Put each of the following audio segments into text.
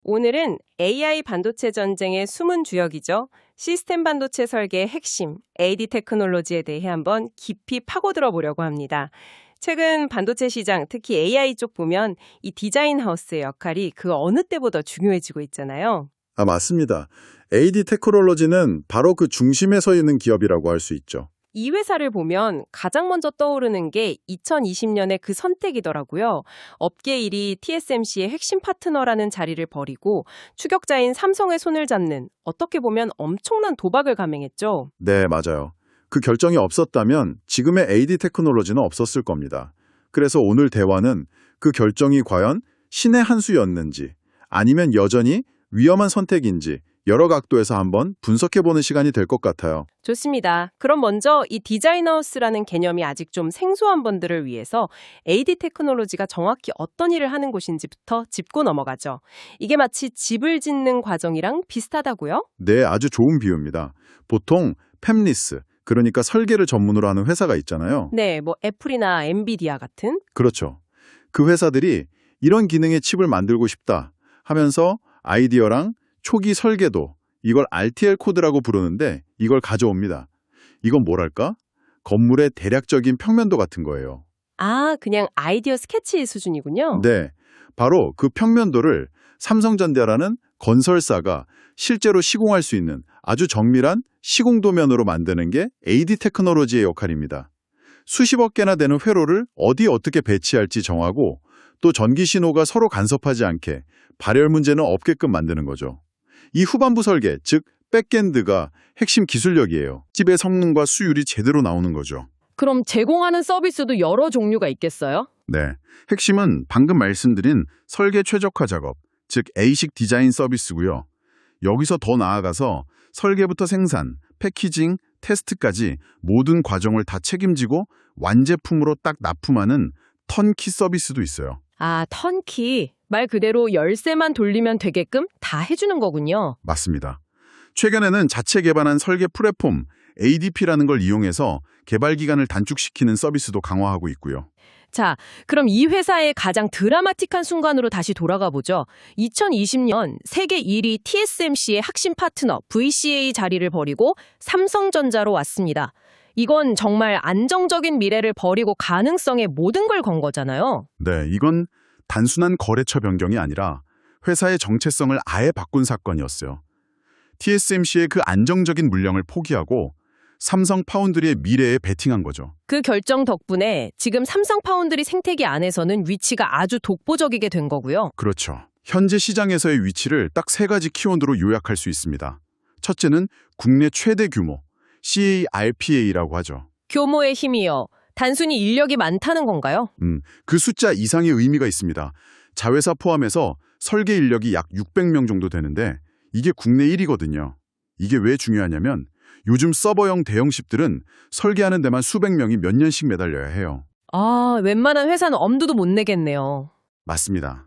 오늘은 AI 반도체 전쟁의 숨은 주역이죠. 시스템 반도체 설계의 핵심, AD 테크놀로지에 대해 한번 깊이 파고들어 보려고 합니다. 최근 반도체 시장, 특히 AI 쪽 보면 이 디자인 하우스의 역할이 그 어느 때보다 중요해지고 있잖아요. 맞습니다. AD 테크놀로지는 바로 그 중심에 서 있는 기업이라고 할 수 있죠. 이 회사를 보면 가장 먼저 떠오르는 게 2020년의 그 선택이더라고요. 업계 1위 TSMC의 핵심 파트너라는 자리를 버리고 추격자인 삼성의 손을 잡는 어떻게 보면 엄청난 도박을 감행했죠. 네, 맞아요. 그 결정이 없었다면 지금의 AD 테크놀로지는 없었을 겁니다. 그래서 오늘 대화는 그 결정이 과연 신의 한 수였는지 아니면 여전히 위험한 선택인지 여러 각도에서 한번 분석해보는 시간이 될 것 같아요. 좋습니다. 그럼 먼저 이 디자인하우스라는 개념이 아직 좀 생소한 분들을 위해서 AD 테크놀로지가 정확히 어떤 일을 하는 곳인지부터 짚고 넘어가죠. 이게 마치 집을 짓는 과정이랑 비슷하다고요? 네, 아주 좋은 비유입니다. 보통 팹리스, 그러니까 설계를 전문으로 하는 회사가 있잖아요. 네, 뭐 애플이나 엔비디아 같은? 그렇죠. 그 회사들이 이런 기능의 칩을 만들고 싶다 하면서 아이디어랑 초기 설계도, 이걸 RTL 코드라고 부르는데 이걸 가져옵니다. 이건 뭐랄까? 건물의 대략적인 평면도 같은 거예요. 아, 그냥 아이디어 스케치 수준이군요. 네, 바로 그 평면도를 삼성전자라는 건설사가 실제로 시공할 수 있는 아주 정밀한 시공도면으로 만드는 게 AD 테크놀로지의 역할입니다. 수십억 개나 되는 회로를 어디 어떻게 배치할지 정하고 또 전기 신호가 서로 간섭하지 않게 발열 문제는 없게끔 만드는 거죠. 이 후반부 설계, 즉 백엔드가 핵심 기술력이에요. 칩의 성능과 수율이 제대로 나오는 거죠. 그럼 제공하는 서비스도 여러 종류가 있겠어요? 네, 핵심은 방금 말씀드린 설계 최적화 작업, 즉 A식 디자인 서비스고요. 여기서 더 나아가서 설계부터 생산, 패키징, 테스트까지 모든 과정을 다 책임지고 완제품으로 딱 납품하는 턴키 서비스도 있어요. 아, 턴키. 말 그대로 열쇠만 돌리면 되게끔 다 해주는 거군요. 맞습니다. 최근에는 자체 개발한 설계 플랫폼 ADP라는 걸 이용해서 개발 기간을 단축시키는 서비스도 강화하고 있고요. 자, 그럼 이 회사의 가장 드라마틱한 순간으로 다시 돌아가 보죠. 2020년 세계 1위 TSMC의 핵심 파트너 VCA 자리를 버리고 삼성전자로 왔습니다. 이건 정말 안정적인 미래를 버리고 가능성에 모든 걸 건 거잖아요. 네, 이건 단순한 거래처 변경이 아니라 회사의 정체성을 아예 바꾼 사건이었어요. TSMC의 그 안정적인 물량을 포기하고 삼성 파운드리의 미래에 베팅한 거죠. 그 결정 덕분에 지금 삼성 파운드리 생태계 안에서는 위치가 아주 독보적이게 된 거고요. 그렇죠. 현재 시장에서의 위치를 딱 세 가지 키워드로 요약할 수 있습니다. 첫째는 국내 최대 규모, CARPA라고 하죠. 규모의 힘이요. 단순히 인력이 많다는 건가요? 그 숫자 이상의 의미가 있습니다. 자회사 포함해서 설계 인력이 약 600명 정도 되는데 이게 국내 1위거든요. 이게 왜 중요하냐면 요즘 서버형 대형십들은 설계하는 데만 수백 명이 몇 년씩 매달려야 해요. 아, 웬만한 회사는 엄두도 못 내겠네요. 맞습니다.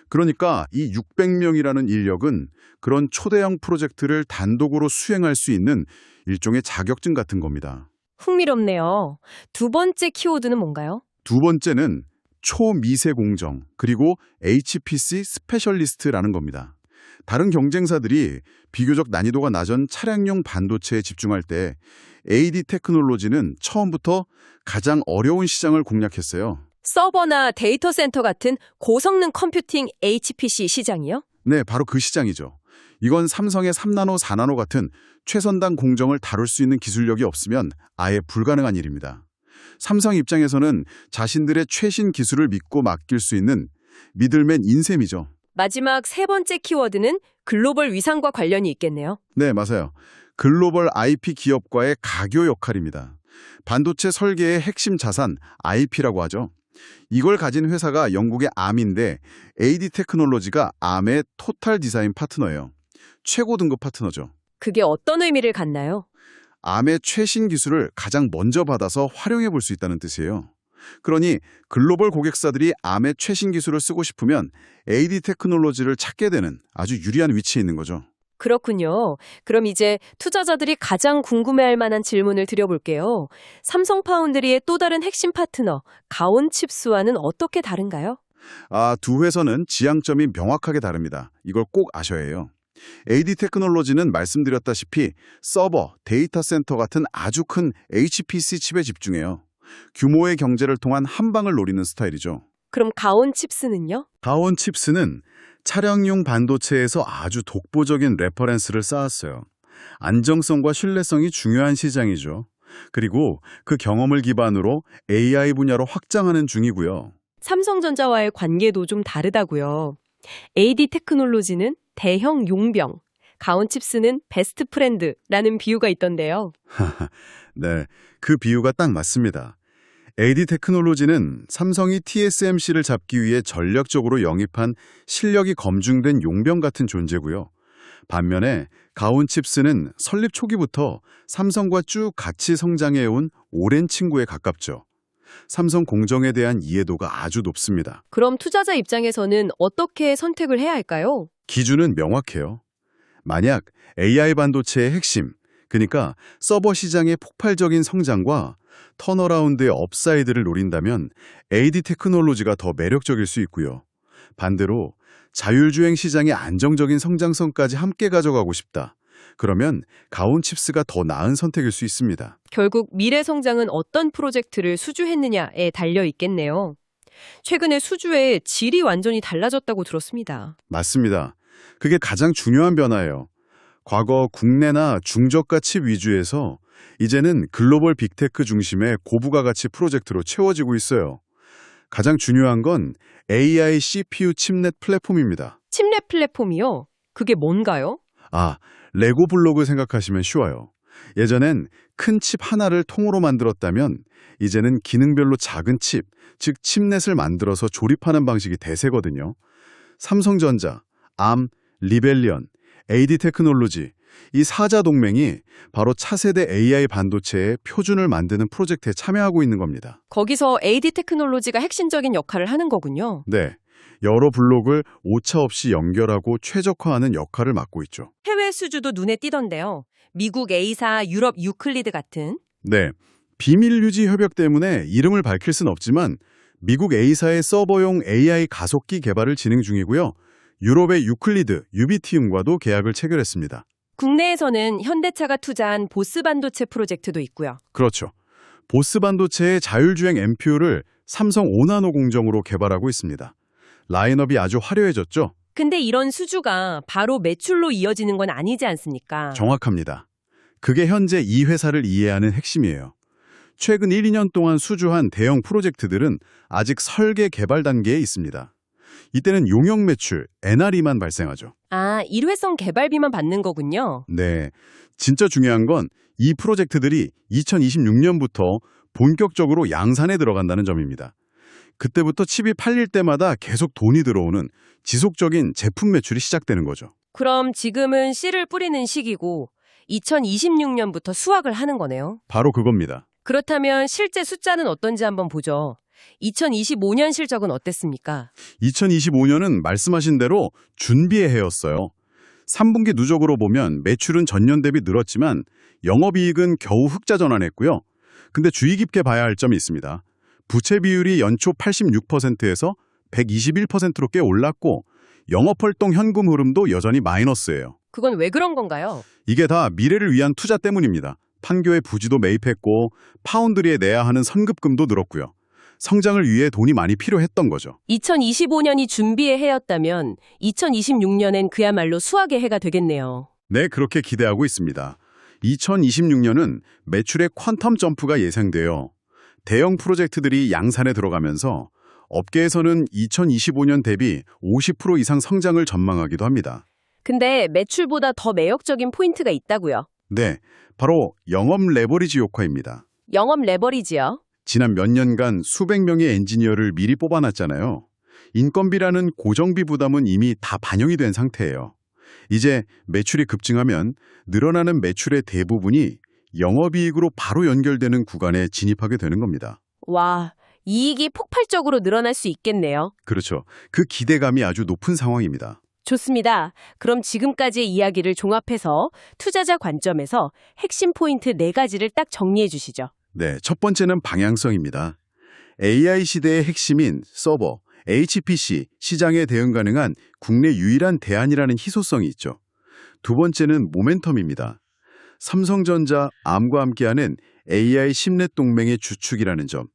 그러니까 이 600명이라는 인력은 그런 초대형 프로젝트를 단독으로 수행할 수 있는 일종의 자격증 같은 겁니다. 흥미롭네요. 두 번째 키워드는 뭔가요? 두 번째는 초미세 공정, 그리고 HPC 스페셜리스트라는 겁니다. 다른 경쟁사들이 비교적 난이도가 낮은 차량용 반도체에 집중할 때 AD 테크놀로지는 처음부터 가장 어려운 시장을 공략했어요. 서버나 데이터 센터 같은 고성능 컴퓨팅 HPC 시장이요? 네, 바로 그 시장이죠. 이건 삼성의 3나노, 4나노 같은 최선단 공정을 다룰 수 있는 기술력이 없으면 아예 불가능한 일입니다. 삼성 입장에서는 자신들의 최신 기술을 믿고 맡길 수 있는 미들맨 인셈이죠. 마지막 세 번째 키워드는 글로벌 위상과 관련이 있겠네요. 네, 맞아요. 글로벌 IP 기업과의 가교 역할입니다. 반도체 설계의 핵심 자산 IP라고 하죠. 이걸 가진 회사가 영국의 암인데 AD 테크놀로지가 암의 토탈 디자인 파트너예요. 최고 등급 파트너죠. 그게 어떤 의미를 갖나요? 암의 최신 기술을 가장 먼저 받아서 활용해 볼 수 있다는 뜻이에요. 그러니 글로벌 고객사들이 암의 최신 기술을 쓰고 싶으면 AD 테크놀로지를 찾게 되는 아주 유리한 위치에 있는 거죠. 그렇군요. 그럼 이제 투자자들이 가장 궁금해할 만한 질문을 드려볼게요. 삼성 파운드리의 또 다른 핵심 파트너, 가온칩스와는 어떻게 다른가요? 두 회사는 지향점이 명확하게 다릅니다. 이걸 꼭 아셔야 해요. AD 테크놀로지는 말씀드렸다시피 서버, 데이터 센터 같은 아주 큰 HPC 칩에 집중해요. 규모의 경제를 통한 한 방을 노리는 스타일이죠. 그럼 가온 칩스는요? 가온 칩스는 차량용 반도체에서 아주 독보적인 레퍼런스를 쌓았어요. 안정성과 신뢰성이 중요한 시장이죠. 그리고 그 경험을 기반으로 AI 분야로 확장하는 중이고요. 삼성전자와의 관계도 좀 다르다고요. AD 테크놀로지는 대형 용병, 가온 칩스는 베스트 프렌드라는 비유가 있던데요. 네, 그 비유가 딱 맞습니다. AD 테크놀로지는 삼성이 TSMC를 잡기 위해 전략적으로 영입한 실력이 검증된 용병 같은 존재고요. 반면에 가온 칩스는 설립 초기부터 삼성과 쭉 같이 성장해온 오랜 친구에 가깝죠. 삼성 공정에 대한 이해도가 아주 높습니다. 그럼 투자자 입장에서는 어떻게 선택을 해야 할까요? 기준은 명확해요. 만약 AI 반도체의 핵심, 그러니까 서버 시장의 폭발적인 성장과 턴어라운드의 업사이드를 노린다면 AD 테크놀로지가 더 매력적일 수 있고요. 반대로 자율주행 시장의 안정적인 성장성까지 함께 가져가고 싶다. 그러면 가온 칩스가 더 나은 선택일 수 있습니다. 결국 미래 성장은 어떤 프로젝트를 수주했느냐에 달려 있겠네요. 최근에 수주의 질이 완전히 달라졌다고 들었습니다. 맞습니다. 그게 가장 중요한 변화예요. 과거 국내나 중저가 칩 위주에서 이제는 글로벌 빅테크 중심의 고부가 가치 프로젝트로 채워지고 있어요. 가장 중요한 건 AI CPU 칩넷 플랫폼입니다. 칩넷 플랫폼이요? 그게 뭔가요? 레고 블록을 생각하시면 쉬워요. 예전엔 큰 칩 하나를 통으로 만들었다면 이제는 기능별로 작은 칩, 즉 칩넷을 만들어서 조립하는 방식이 대세거든요. 삼성전자, ARM, 리벨리언, AD 테크놀로지, 이 4자 동맹이 바로 차세대 AI 반도체의 표준을 만드는 프로젝트에 참여하고 있는 겁니다. 거기서 AD 테크놀로지가 핵심적인 역할을 하는 거군요. 네, 여러 블록을 오차 없이 연결하고 최적화하는 역할을 맡고 있죠. 해외 수주도 눈에 띄던데요. 미국 A사, 유럽 유클리드 같은. 네, 비밀 유지 협약 때문에 이름을 밝힐 순 없지만 미국 A사의 서버용 AI 가속기 개발을 진행 중이고요. 유럽의 유클리드, 유비티움과도 계약을 체결했습니다. 국내에서는 현대차가 투자한 보스 반도체 프로젝트도 있고요. 그렇죠. 보스 반도체의 자율주행 MPU를 삼성 5나노 공정으로 개발하고 있습니다. 라인업이 아주 화려해졌죠? 근데 이런 수주가 바로 매출로 이어지는 건 아니지 않습니까? 정확합니다. 그게 현재 이 회사를 이해하는 핵심이에요. 최근 1, 2년 동안 수주한 대형 프로젝트들은 아직 설계 개발 단계에 있습니다. 이때는 용역 매출, NRE만 발생하죠. 일회성 개발비만 받는 거군요. 네, 진짜 중요한 건 이 프로젝트들이 2026년부터 본격적으로 양산에 들어간다는 점입니다. 그때부터 칩이 팔릴 때마다 계속 돈이 들어오는 지속적인 제품 매출이 시작되는 거죠. 그럼 지금은 씨를 뿌리는 시기고 2026년부터 수확을 하는 거네요. 바로 그겁니다. 그렇다면 실제 숫자는 어떤지 한번 보죠. 2025년 실적은 어땠습니까? 2025년은 말씀하신 대로 준비의 해였어요. 3분기 누적으로 보면 매출은 전년 대비 늘었지만 영업이익은 겨우 흑자 전환했고요. 근데 주의 깊게 봐야 할 점이 있습니다. 부채 비율이 연초 86%에서 121%로 꽤 올랐고 영업활동 현금 흐름도 여전히 마이너스예요. 그건 왜 그런 건가요? 이게 다 미래를 위한 투자 때문입니다. 판교에 부지도 매입했고 파운드리에 내야 하는 선급금도 늘었고요. 성장을 위해 돈이 많이 필요했던 거죠. 2025년이 준비의 해였다면 2026년엔 그야말로 수확의 해가 되겠네요. 네, 그렇게 기대하고 있습니다. 2026년은 매출의 퀀텀 점프가 예상돼요. 대형 프로젝트들이 양산에 들어가면서 업계에서는 2025년 대비 50% 이상 성장을 전망하기도 합니다. 근데 매출보다 더 매력적인 포인트가 있다고요. 네, 바로 영업 레버리지 효과입니다. 영업 레버리지요? 지난 몇 년간 수백 명의 엔지니어를 미리 뽑아놨잖아요. 인건비라는 고정비 부담은 이미 다 반영이 된 상태예요. 이제 매출이 급증하면 늘어나는 매출의 대부분이 영업이익으로 바로 연결되는 구간에 진입하게 되는 겁니다. 와, 이익이 폭발적으로 늘어날 수 있겠네요. 그렇죠. 그 기대감이 아주 높은 상황입니다. 좋습니다. 그럼 지금까지의 이야기를 종합해서 투자자 관점에서 핵심 포인트 4가지를 딱 정리해 주시죠. 네, 첫 번째는 방향성입니다. AI 시대의 핵심인 서버, HPC, 시장에 대응 가능한 국내 유일한 대안이라는 희소성이 있죠. 두 번째는 모멘텀입니다. 삼성전자, Arm과 함께하는 AI 심넷 동맹의 주축이라는 점.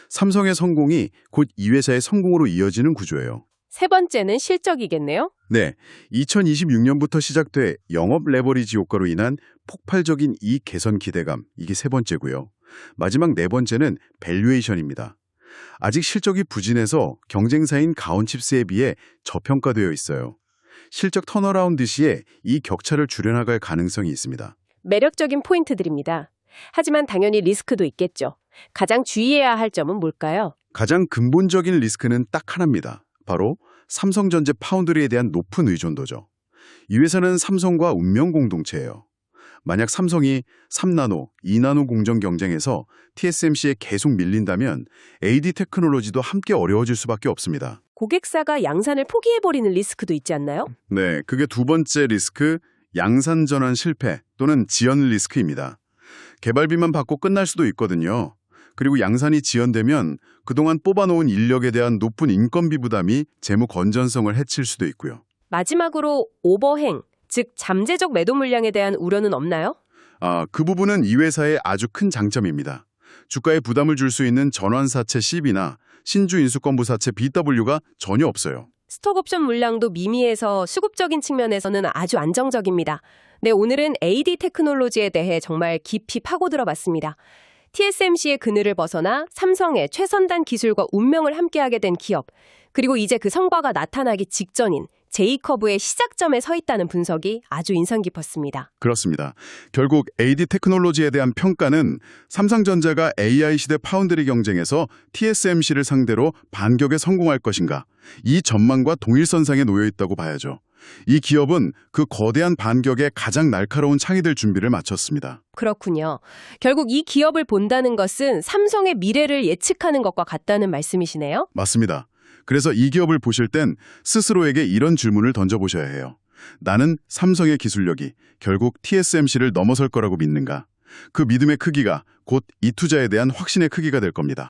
삼성의 성공이 곧 이 회사의 성공으로 이어지는 구조예요. 세 번째는 실적이겠네요. 네, 2026년부터 시작돼 영업 레버리지 효과로 인한 폭발적인 이익 개선 기대감, 이게 세 번째고요. 마지막 네 번째는 밸류에이션입니다. 아직 실적이 부진해서 경쟁사인 가온칩스에 비해 저평가되어 있어요. 실적 턴어라운드 시에 이 격차를 줄여나갈 가능성이 있습니다. 매력적인 포인트들입니다. 하지만 당연히 리스크도 있겠죠. 가장 주의해야 할 점은 뭘까요? 가장 근본적인 리스크는 딱 하나입니다. 바로 삼성전자 파운드리에 대한 높은 의존도죠. 이 회사는 삼성과 운명 공동체예요. 만약 삼성이 3나노, 2나노 공정 경쟁에서 TSMC에 계속 밀린다면 AD 테크놀로지도 함께 어려워질 수밖에 없습니다. 고객사가 양산을 포기해버리는 리스크도 있지 않나요? 네, 그게 두 번째 리스크, 양산 전환 실패 또는 지연 리스크입니다. 개발비만 받고 끝날 수도 있거든요. 그리고 양산이 지연되면 그동안 뽑아놓은 인력에 대한 높은 인건비 부담이 재무 건전성을 해칠 수도 있고요. 마지막으로 오버행, 즉 잠재적 매도 물량에 대한 우려는 없나요? 그 부분은 이 회사의 아주 큰 장점입니다. 주가에 부담을 줄 수 있는 전환사채 CB나 신주 인수권부 사채 BW가 전혀 없어요. 스톡옵션 물량도 미미해서 수급적인 측면에서는 아주 안정적입니다. 네, 오늘은 AD 테크놀로지에 대해 정말 깊이 파고들어 봤습니다. TSMC의 그늘을 벗어나 삼성의 최선단 기술과 운명을 함께하게 된 기업, 그리고 이제 그 성과가 나타나기 직전인 J커브의 시작점에 서 있다는 분석이 아주 인상 깊었습니다. 그렇습니다. 결국 AD 테크놀로지에 대한 평가는 삼성전자가 AI 시대 파운드리 경쟁에서 TSMC를 상대로 반격에 성공할 것인가, 이 전망과 동일선상에 놓여 있다고 봐야죠. 이 기업은 그 거대한 반격에 가장 날카로운 창이 될 준비를 마쳤습니다. 그렇군요. 결국 이 기업을 본다는 것은 삼성의 미래를 예측하는 것과 같다는 말씀이시네요. 맞습니다. 그래서 이 기업을 보실 땐 스스로에게 이런 질문을 던져보셔야 해요. 나는 삼성의 기술력이 결국 TSMC를 넘어설 거라고 믿는가? 그 믿음의 크기가 곧 이 투자에 대한 확신의 크기가 될 겁니다.